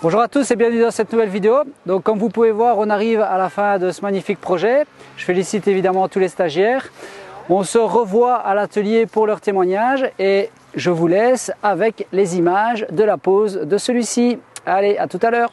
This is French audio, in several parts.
Bonjour à tous et bienvenue dans cette nouvelle vidéo. Donc comme vous pouvez voir, on arrive à la fin de ce magnifique projet. Je félicite évidemment tous les stagiaires. On se revoit à l'atelier pour leur témoignage et je vous laisse avec les images de la pose de celui-ci. Allez, à tout à l'heure.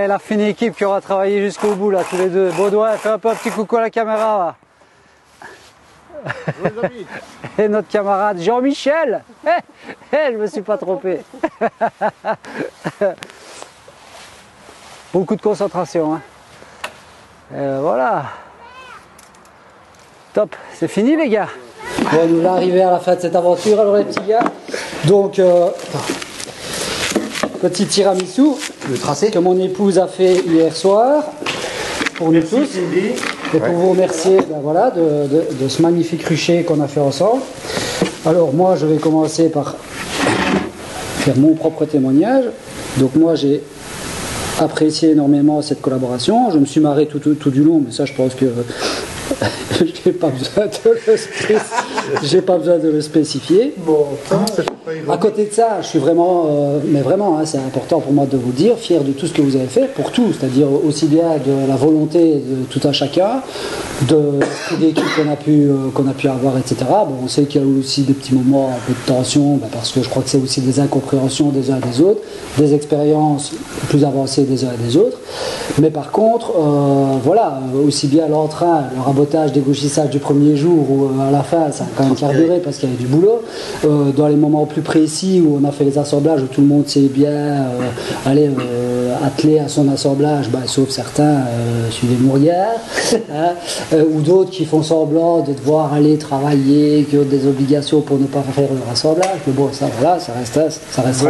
Allez, la fine équipe qui aura travaillé jusqu'au bout là, tous les deux. Baudouin, fais un peu un petit coucou à la caméra là. Et notre camarade Jean-Michel. Je me suis pas trompé. Beaucoup de concentration. Hein. Voilà. Top, c'est fini les gars. Bon, on est arrivé à la fin de cette aventure alors les petits gars. Donc, petit tiramisu le tracé que mon épouse a fait hier soir pour nous tous. Et pour vous remercier ben voilà, de ce magnifique rucher qu'on a fait ensemble. Alors moi je vais commencer par faire mon propre témoignage. Donc moi j'ai apprécié énormément cette collaboration. Je me suis marré tout du long, mais ça je pense que j'ai pas besoin de le spécifier. Bon, à côté de ça, je suis vraiment, mais vraiment, hein, c'est important pour moi de vous le dire, fier de tout ce que vous avez fait, pour tout, c'est-à-dire aussi bien de la volonté de tout un chacun, de l'équipe qu'on a pu avoir, etc. Bon, on sait qu'il y a aussi des petits moments, un peu de tension, ben, parce que je crois que c'est aussi des incompréhensions des uns des autres, des expériences plus avancées des uns et des autres. Mais par contre, voilà, aussi bien l'entrain, le rabotage, dégauchissage du premier jour, où à la fin, ça a quand même carburé parce qu'il y avait du boulot. Dans les moments plus précis où on a fait les assemblages, où tout le monde sait bien atteler à son assemblage, bah, sauf certains, suivez mon regard, hein, ou d'autres qui font semblant de devoir aller travailler, qui ont des obligations pour ne pas faire leur assemblage. Mais bon, ça, voilà, ça restera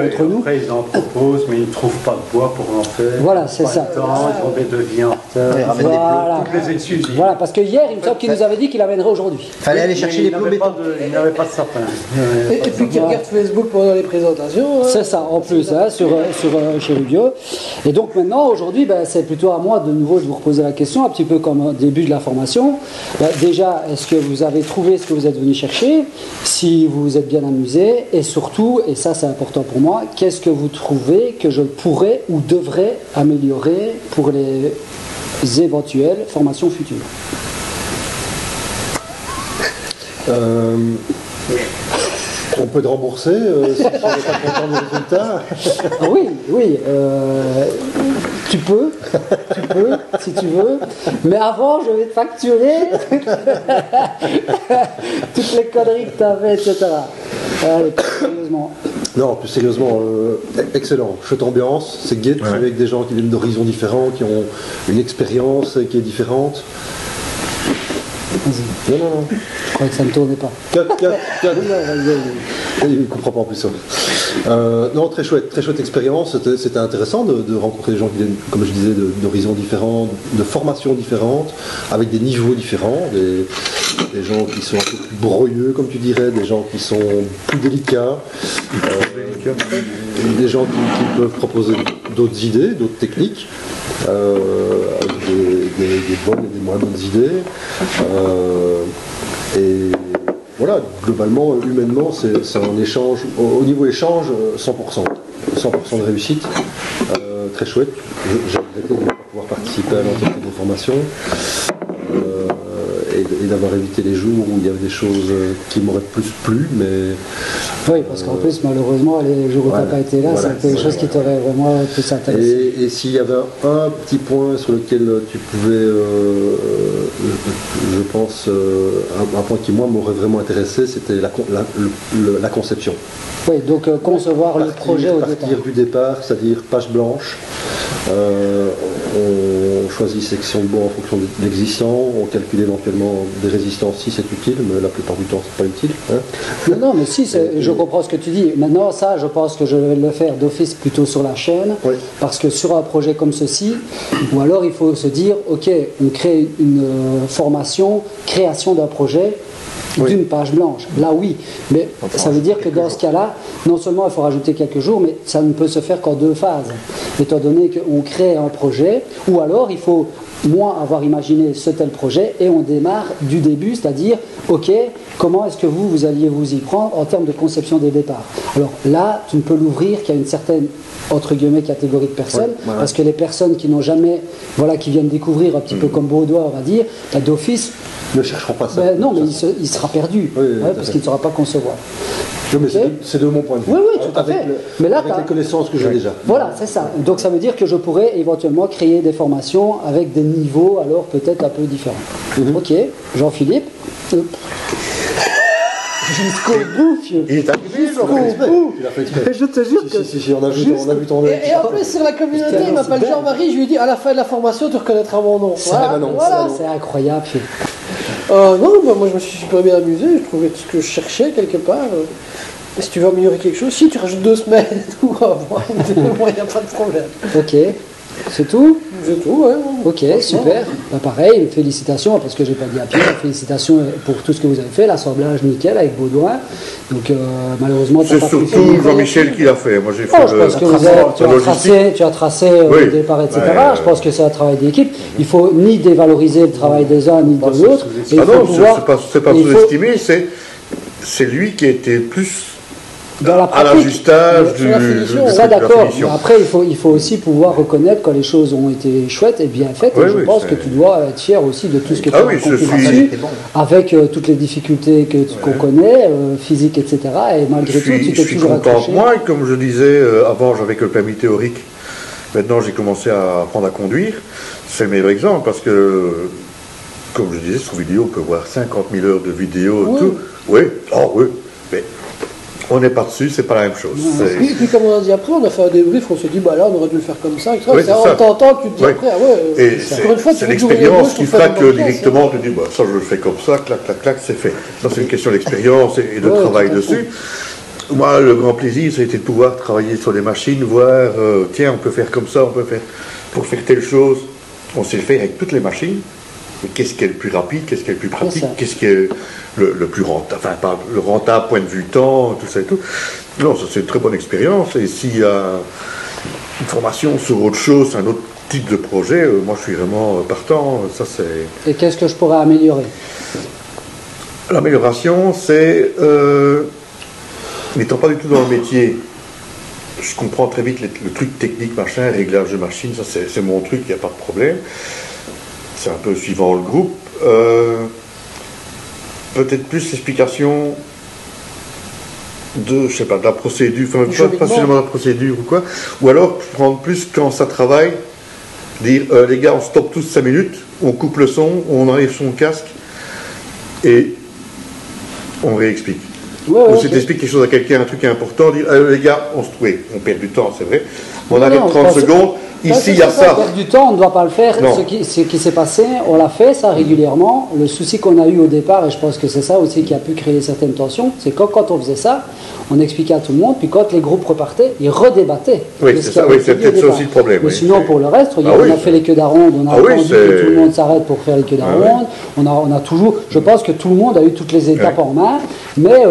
entre nous. Après, ils en proposent, mais ils ne trouvent pas de bois pour en faire. Voilà, c'est ça. Ils ont des devis en retard. Voilà. Toutes les excuses. Voilà, parce que hier, il me semble qu'il nous avait dit qu'il amènerait aujourd'hui. Il fallait aller chercher les plombs béton. Il n'avait pas de sapin. Et puis qu'il regarde Facebook pendant les présentations. C'est ça, en plus, hein, sur chez Rubio. Et donc maintenant, aujourd'hui, ben, c'est plutôt à moi de nouveau de vous reposer la question, un petit peu comme au début de la formation. Ben, déjà, est-ce que vous avez trouvé ce que vous êtes venu chercher? Si vous vous êtes bien amusé, et surtout, et ça c'est important pour moi, qu'est-ce que vous trouvez que je pourrais ou devrais améliorer pour les éventuelles formations futures? On peut te rembourser si on n'est pas content du résultat. Oui, tu peux, si tu veux. Mais avant, je vais te facturer toutes les conneries que tu as fait, etc. Allez, sérieusement. Non, plus sérieusement, excellent. Chouette ambiance, c'est gai de travailler avec des gens qui viennent d'horizons différents, qui ont une expérience qui est différente. Vas-y. Non. Je croyais que ça ne tournait pas. 4. Il ne comprend pas en plus ça. Non, très chouette expérience. C'était intéressant de rencontrer des gens qui viennent, comme je disais, d'horizons différents, de formations différentes, avec des niveaux différents, des gens qui sont un peu plus broyeux, comme tu dirais, des gens qui sont plus délicats, des gens qui peuvent proposer d'autres idées, d'autres techniques, avec des bonnes et des moins bonnes idées. Et voilà, globalement, humainement, c'est un échange, au niveau échange, 100%. 100% de réussite. Très chouette. J'ai regretté de ne pas pouvoir participer à l'entretien de formation et d'avoir évité les jours où il y avait des choses qui m'auraient plus plu, mais... Oui, parce qu'en plus, malheureusement, les jours où tu n'as pas été là, c'était des choses qui t'auraient vraiment plus intéressé. Et s'il y avait un petit point sur lequel tu pouvais, je pense, un point qui, moi, m'aurait vraiment intéressé, c'était la conception. Oui, donc concevoir le projet au départ. Partir du départ, c'est-à-dire page blanche. On choisit section de bois en fonction de l'existant, on calcule éventuellement des résistances si c'est utile, mais la plupart du temps c'est pas utile. Hein. Non, mais si, je comprends ce que tu dis. Maintenant, ça, je pense que je vais le faire d'office plutôt sur la chaîne, parce que sur un projet comme ceci, ou alors il faut se dire, ok, on crée une formation, création d'un projet, d'une page blanche. Là, oui. Mais ça veut dire que dans ce cas-là, non seulement il faut rajouter quelques jours, mais ça ne peut se faire qu'en 2 phases. Étant donné qu'on crée un projet, ou alors il faut, moi, avoir imaginé ce tel projet, et on démarre du début, c'est-à-dire, ok, comment est-ce que vous alliez vous y prendre en termes de conception des départs? Alors là, tu ne peux l'ouvrir qu'à une certaine, entre guillemets, catégorie de personnes, parce que les personnes qui n'ont jamais, qui viennent découvrir un petit peu comme Baudouin, on va dire, d'office, ne chercheront pas ça. Non, mais il sera perdu, parce qu'il ne saura pas concevoir. Non, mais c'est de mon point de vue. Oui, oui, tout à fait. Mais là, avec les connaissances que j'ai déjà. Voilà, c'est ça. Donc ça veut dire que je pourrais éventuellement créer des formations avec des niveaux alors peut-être un peu différents. Ok, Jean-Philippe. Jusqu'au bout, Fieu. Il est arrivé, Jusqu'au bout. Il a fait exprès. Je te jure que... Si, on a vu ton œil. Et en plus, sur la communauté, il m'appelle Jean-Marie, je lui dis à la fin de la formation, tu reconnaîtras mon nom. Voilà, c'est incroyable, Fieu. Non, bah, moi je me suis super bien amusé, je trouvais ce que je cherchais quelque part. Et si tu veux améliorer quelque chose, si tu rajoutes 2 semaines et tout, moi il n'y a pas de problème. Ok, c'est tout? C'est tout, ouais. Ok, super. Bah, pareil, félicitations, parce que j'ai pas dit à Pierre, félicitations pour tout ce que vous avez fait, l'assemblage nickel avec Baudouin. Donc malheureusement, c'est surtout Jean-Michel qui l'a fait. Moi j'ai fait je pense que tu as tracé le départ, etc. Je pense que c'est un travail d'équipe. Il faut ni dévaloriser le travail des uns ni de l'autre. Ah non, c'est pas sous-estimé, c'est lui qui a été plus à l'ajustage de ça, d'accord. Mais après, il faut aussi pouvoir reconnaître quand les choses ont été chouettes et bien faites. Et je pense que tu dois être fier aussi de tout ce que tu as accompli là-dessus, avec toutes les difficultés qu'on connaît, physiques, etc. Et malgré tout, tu t'es toujours accroché. Moi, comme je disais, avant, j'avais que le permis théorique. Maintenant, j'ai commencé à apprendre à conduire. C'est le meilleur exemple parce que, comme je disais, sur vidéo, on peut voir 50 000 heures de vidéo et tout. Oui, mais on n'est pas dessus, c'est pas la même chose. Et puis comme on a dit après, on a fait un débrief, on s'est dit, bah là on aurait dû le faire comme ça. En t'entendant, tu te dis après, c'est l'expérience qui fera que directement tu dis, bah ça je le fais comme ça, clac, clac, clac, c'est fait. Ça c'est une question d'expérience et de travail dessus. Moi, le grand plaisir, ça a été de pouvoir travailler sur les machines, voir, tiens, on peut faire comme ça, on peut faire, pour faire telle chose, on sait le faire avec toutes les machines. Mais qu'est-ce qui est le plus rapide, qu'est-ce qui est le plus pratique, qu'est-ce qui est le plus rentable, enfin pas le rentable point de vue temps, tout ça et tout. Non, ça c'est une très bonne expérience. Et s'il y a une formation sur autre chose, un autre type de projet, moi je suis vraiment partant. Ça c'est. Et qu'est-ce que je pourrais améliorer? L'amélioration, c'est n'étant pas du tout dans le métier. Je comprends très vite le truc technique, machin, réglage de machine, ça c'est mon truc, il n'y a pas de problème. C'est un peu suivant le groupe. Peut-être plus l'explication de, je sais pas, de la procédure, enfin pas seulement la procédure ou quoi, ou alors prendre plus quand ça travaille, dire les gars on stoppe tous 5 minutes, on coupe le son, on enlève son casque et on réexplique. Ou si tu expliques quelque chose à quelqu'un, un truc important, dire les gars, on perd du temps, c'est vrai, on arrête 30 secondes. Ici, il y a ça. Perdre du temps, on ne doit pas le faire. Ce qui s'est passé, on l'a fait ça régulièrement. Le souci qu'on a eu au départ, et je pense que c'est ça aussi qui a pu créer certaines tensions, c'est que quand on faisait ça, on expliquait à tout le monde, puis quand les groupes repartaient, ils redébattaient. Oui, c'est ça, c'est peut-être ça aussi le problème. Mais sinon, pour le reste, on a fait les queues d'aronde, on a attendu que tout le monde s'arrête pour faire les queues d'aronde. On a toujours, je pense que tout le monde a eu toutes les étapes en main, mais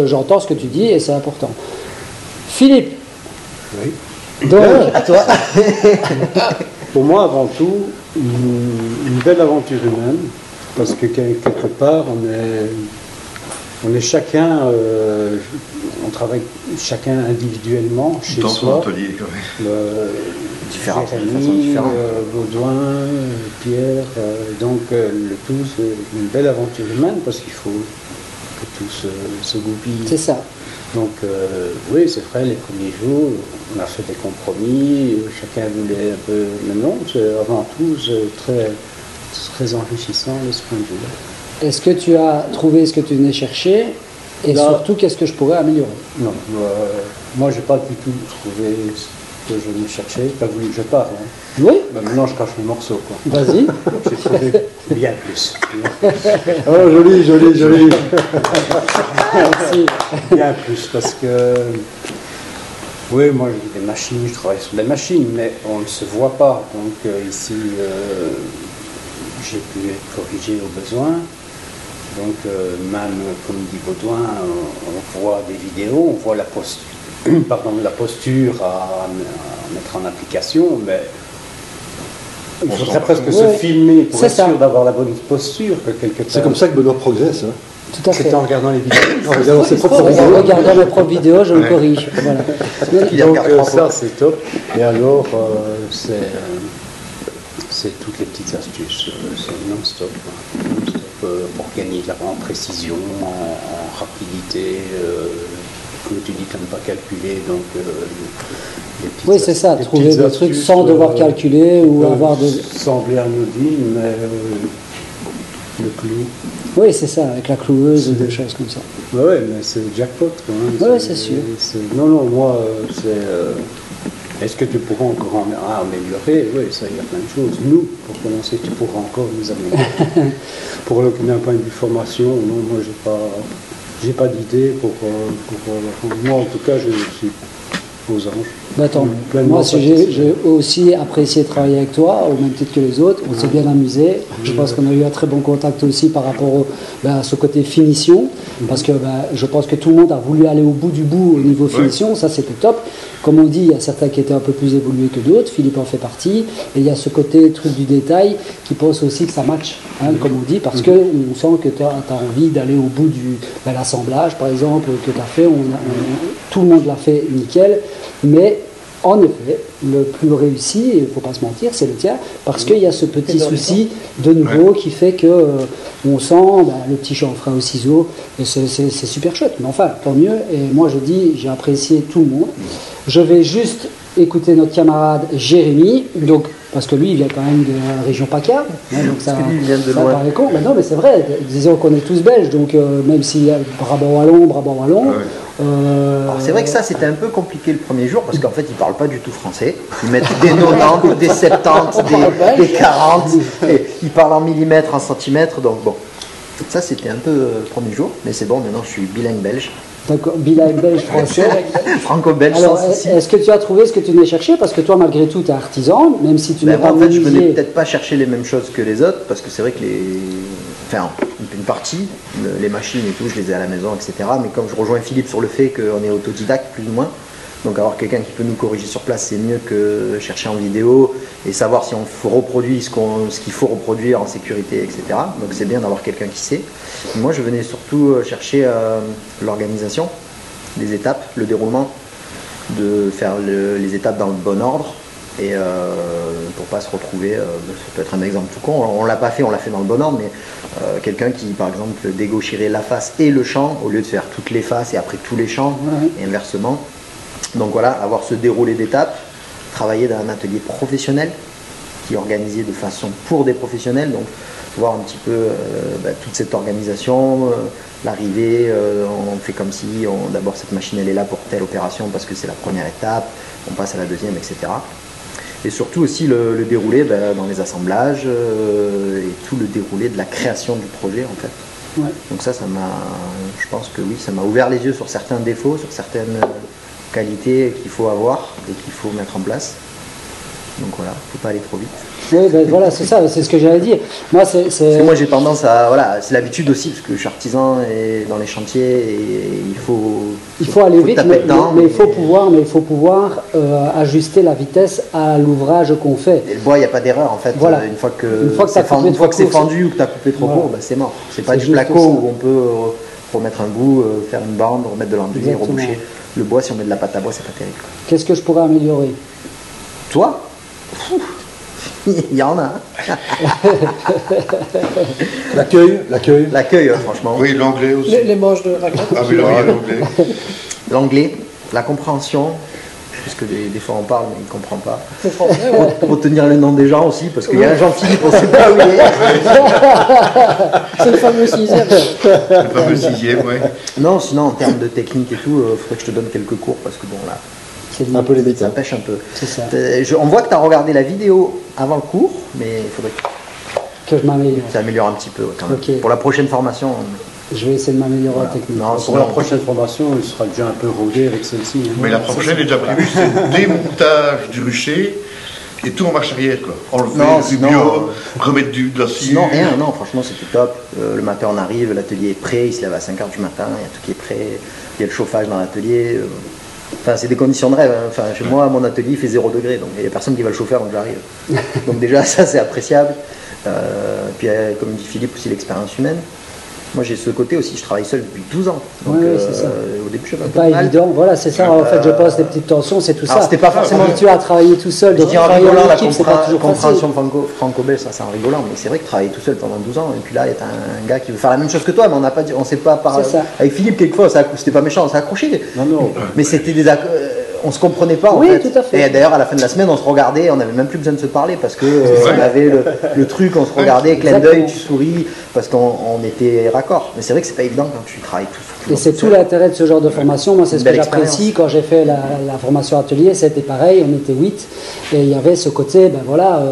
j'entends ce que tu dis et c'est important. Philippe. Oui. Donc, toi. Pour moi, avant tout, une belle aventure humaine, parce que quelque part, on est chacun, on travaille chacun individuellement chez soi. Différentes façons différentes. Baudouin, Pierre, donc le tout, c'est une belle aventure humaine, parce qu'il faut que tout se goupille. C'est ça. Donc oui, c'est vrai, les premiers jours, on a fait des compromis, chacun voulait un peu... Mais non, avant tout, c'est très enrichissant de ce point de vue-là. Est-ce que tu as trouvé ce que tu venais chercher et surtout, qu'est-ce que je pourrais améliorer? Non, moi, je n'ai pas du tout trouvé ce que je venais chercher. Tu as voulu que je parle, hein. Oui. Ben, maintenant, je cache le morceau, quoi. Vas-y. J'ai trouvé bien plus. Oh, joli, joli, joli. Merci. Bien plus, parce que... Oui, moi, j'ai des machines, je travaille sur des machines, mais on ne se voit pas. Donc, ici, j'ai pu être corrigé au besoin. Donc, même, comme dit Baudouin, on voit des vidéos, on voit la posture à mettre en application, mais il faudrait presque se filmer pour être sûr d'avoir la bonne posture. C'est comme ça que Benoît progresse. Hein. Tout à fait. C'est en regardant les vidéos. En regardant ses propres vidéos. En regardant mes propres vidéos, je me corrige. Voilà. Donc ça, c'est top. Et alors, c'est toutes les petites astuces. C'est non-stop. pour gagner en précision, en rapidité, comme tu dis, tu n'aimes pas calculer, donc oui, c'est ça, trouver des trucs sans devoir calculer ou avoir des... Sembler anodine, mais le clou. Oui, c'est ça, avec la cloueuse ou des choses comme ça. Oui, mais c'est le jackpot quand même. Oui, c'est sûr. Non, moi, c'est... Est-ce que tu pourras encore améliorer? Oui, ça, il y a plein de choses. Nous, pour commencer, tu pourras encore nous améliorer. Pour d'un point de vue formation, non, moi, j'ai pas d'idée pour moi, en tout cas, je suis aux anges. Attends, moi j'ai aussi apprécié travailler avec toi, au même titre que les autres. On s'est bien amusé. Je pense qu'on a eu un très bon contact aussi par rapport à ce côté finition. Parce que je pense que tout le monde a voulu aller au bout du bout au niveau finition. Ça, c'était top. Comme on dit, il y a certains qui étaient un peu plus évolués que d'autres. Philippe en fait partie. Et il y a ce côté truc du détail qui pense aussi que ça match, comme on dit, parce qu'on sent que tu as envie d'aller au bout de l'assemblage, par exemple, que tu as fait. Tout le monde l'a fait nickel. Mais en effet, le plus réussi, il ne faut pas se mentir, c'est le tien, parce qu'il y a ce petit souci de nouveau qui fait que on sent le petit chanfrein au ciseau, et c'est super chouette. Mais enfin, tant mieux. Et moi, je dis, j'ai apprécié tout le monde. Je vais juste écouter notre camarade Jérémy, donc, parce que lui, il vient quand même de la région PACA, donc ça paraît con. Mais non, mais c'est vrai, disons qu'on est tous belges, donc même s'il y a Brabant-Wallon. Alors c'est vrai que ça c'était un peu compliqué le premier jour parce qu'en fait ils parlent pas du tout français. Ils mettent des 90, des 70, des 40, et ils parlent en millimètres, en centimètres, donc bon. Ça c'était un peu le premier jour, mais c'est bon, maintenant je suis bilingue belge. D'accord, bilingue belge français. Franco-belge. Alors est-ce que tu as trouvé ce que tu venais chercher? Parce que toi malgré tout tu es artisan, même si tu n'es pas en fait je venais peut-être pas chercher les mêmes choses que les autres, parce que c'est vrai que une partie, les machines et tout, je les ai à la maison, etc. Mais comme je rejoins Philippe sur le fait qu'on est autodidacte, plus ou moins, donc avoir quelqu'un qui peut nous corriger sur place, c'est mieux que chercher en vidéo et savoir si on reproduit ce qu'il faut reproduire en sécurité, etc. Donc c'est bien d'avoir quelqu'un qui sait. Moi, je venais surtout chercher l'organisation, les étapes, le déroulement, de faire les étapes dans le bon ordre. Et pour pas se retrouver, ça peut être un exemple tout con, on l'a pas fait, on l'a fait dans le bon ordre, mais quelqu'un qui par exemple dégaucherait la face et le champ au lieu de faire toutes les faces et après tous les champs, et inversement. Donc voilà, avoir ce déroulé d'étapes, travailler dans un atelier professionnel qui est organisé de façon pour des professionnels, donc voir un petit peu toute cette organisation, l'arrivée, on fait comme si d'abord cette machine elle est là pour telle opération parce que c'est la première étape, on passe à la deuxième, etc. Et surtout aussi le déroulé dans les assemblages et tout le déroulé de la création du projet en fait. Ouais. Donc ça je pense que oui, ça m'a ouvert les yeux sur certains défauts, sur certaines qualités qu'il faut avoir et qu'il faut mettre en place. Donc voilà, il ne faut pas aller trop vite. Oui, voilà, c'est ça, c'est ce que j'allais dire. Moi, Parce que moi j'ai tendance à... Voilà, c'est l'habitude aussi, parce que je suis artisan et dans les chantiers et il faut aller vite, mais il faut pouvoir ajuster la vitesse à l'ouvrage qu'on fait. Et le bois, il n'y a pas d'erreur en fait. Voilà. Une fois que c'est fendu ou que tu as coupé trop court, c'est mort. C'est pas du placo où on peut remettre un bout, faire une bande, remettre de l'enduit, reboucher. Le bois, si on met de la pâte à bois, c'est pas terrible. Qu'est-ce que je pourrais améliorer? Toi? Il y en a. L'accueil, franchement. Oui, l'anglais aussi. Les manches de raquette. Ah oui, l'anglais. L'anglais, la compréhension, puisque des fois on parle mais il ne comprend pas. C'est français, ouais. Retenir le nom des gens aussi, parce qu'il y a un Jean-Philippe, on ne sait pas où il est. C'est le fameux 6e. Le fameux 6e, oui. Non, sinon en termes de technique et tout, il faudrait que je te donne quelques cours, parce que bon là... Un peu les ça pêche un peu. C'est ça. On voit que tu as regardé la vidéo avant le cours, mais il faudrait que je m'améliore. Tu t'améliores un petit peu quand même. Okay. Pour la prochaine formation. Je vais essayer de m'améliorer techniquement. Pour la prochaine formation, il sera déjà un peu rodé avec celle-ci. Hein. Mais la prochaine est déjà prévue, c'est démontage du rucher et tout en marche arrière, quoi. Enlever du bio, remettre de la scie. Sinon rien, non, franchement c'était top. Le matin on arrive, l'atelier est prêt, il se lève à 5h du matin, il y a tout qui est prêt, il y a le chauffage dans l'atelier. Enfin, c'est des conditions de rêve. Hein. Enfin, chez moi, mon atelier il fait 0 degré, donc il n'y a personne qui va le chauffer avant que j'arrive. Donc déjà, ça c'est appréciable. Puis, comme dit Philippe, aussi l'expérience humaine. Moi j'ai ce côté aussi, je travaille seul depuis 12 ans. Donc c'est ça. Au début j'avais un peu pas de mal. évident, voilà, c'est ça. En fait, je pense les petites tensions, c'est tout Alors, ça. c'était pas forcément tu as travaillé tout seul, donc en travailler rigolant, en la équipe, c'est pas toujours facile. compréhension franco-belge, ça c'est en rigolant, mais c'est vrai que travailler tout seul pendant 12 ans, et puis là, il y a un gars qui veut faire la même chose que toi, mais on sait pas par. C'est ça. Avec Philippe, quelquefois, c'était pas méchant, on s'est accroché. Non. Mais c'était des. On se comprenait pas en Oui, fait. tout à fait. Et d'ailleurs, à la fin de la semaine, on se regardait, on n'avait même plus besoin de se parler parce que on avait le truc, on se regardait, clin d'œil, tu souris, parce qu'on était raccord. Mais c'est vrai que c'est pas évident quand tu travailles tout. Et c'est tout l'intérêt de ce genre de formation. Moi, c'est ce que j'apprécie. Quand j'ai fait la formation atelier, c'était pareil, on était 8. Et il y avait ce côté, ben voilà,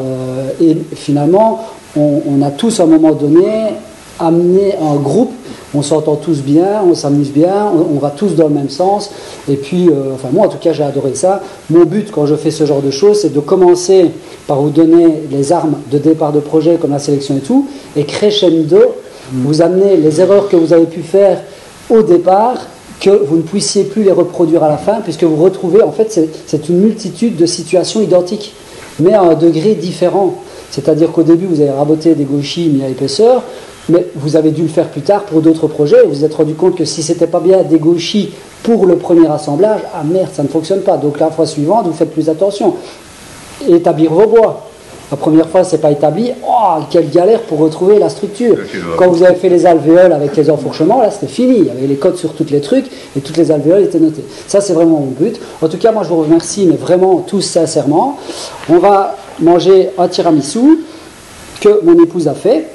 et finalement, on a tous à un moment donné amené un groupe. On s'entend tous bien, on s'amuse bien, on va tous dans le même sens. Et puis, enfin moi en tout cas j'ai adoré ça. Mon but quand je fais ce genre de choses, c'est de commencer par vous donner les armes de départ de projet comme la sélection et tout, et crescendo, vous amener les erreurs que vous avez pu faire au départ, que vous ne puissiez plus les reproduire à la fin, puisque vous retrouvez, en fait c'est une multitude de situations identiques, mais à un degré différent. C'est-à-dire qu'au début vous avez raboté des gauchis mis à l'épaisseur, mais vous avez dû le faire plus tard pour d'autres projets, et vous vous êtes rendu compte que si c'était pas bien des gauchis pour le premier assemblage, ah merde, ça ne fonctionne pas. Donc la fois suivante, vous faites plus attention. Et établir vos bois. La première fois, c'est pas établi. Oh, quelle galère pour retrouver la structure. Quand vous avez fait les alvéoles avec les enfourchements, là, c'était fini. Il y avait les codes sur tous les trucs, et toutes les alvéoles étaient notées. Ça, c'est vraiment mon but. En tout cas, moi, je vous remercie, mais vraiment tous sincèrement. On va manger un tiramisu que mon épouse a fait.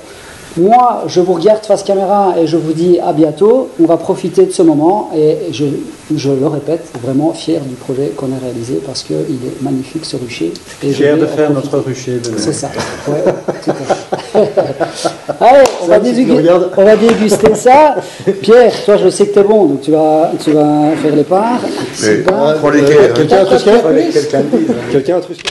Moi, je vous regarde face caméra et je vous dis à bientôt. On va profiter de ce moment et je le répète, vraiment fier du projet qu'on a réalisé parce qu'il est magnifique ce rucher. Et fier de faire notre rucher. C'est ça. Ouais, tout à fait. Allez, on va déguster ça. Pierre, toi, je sais que tu es bon, donc tu vas faire les parts. Prends les quais. Quelqu'un a un Trusquin?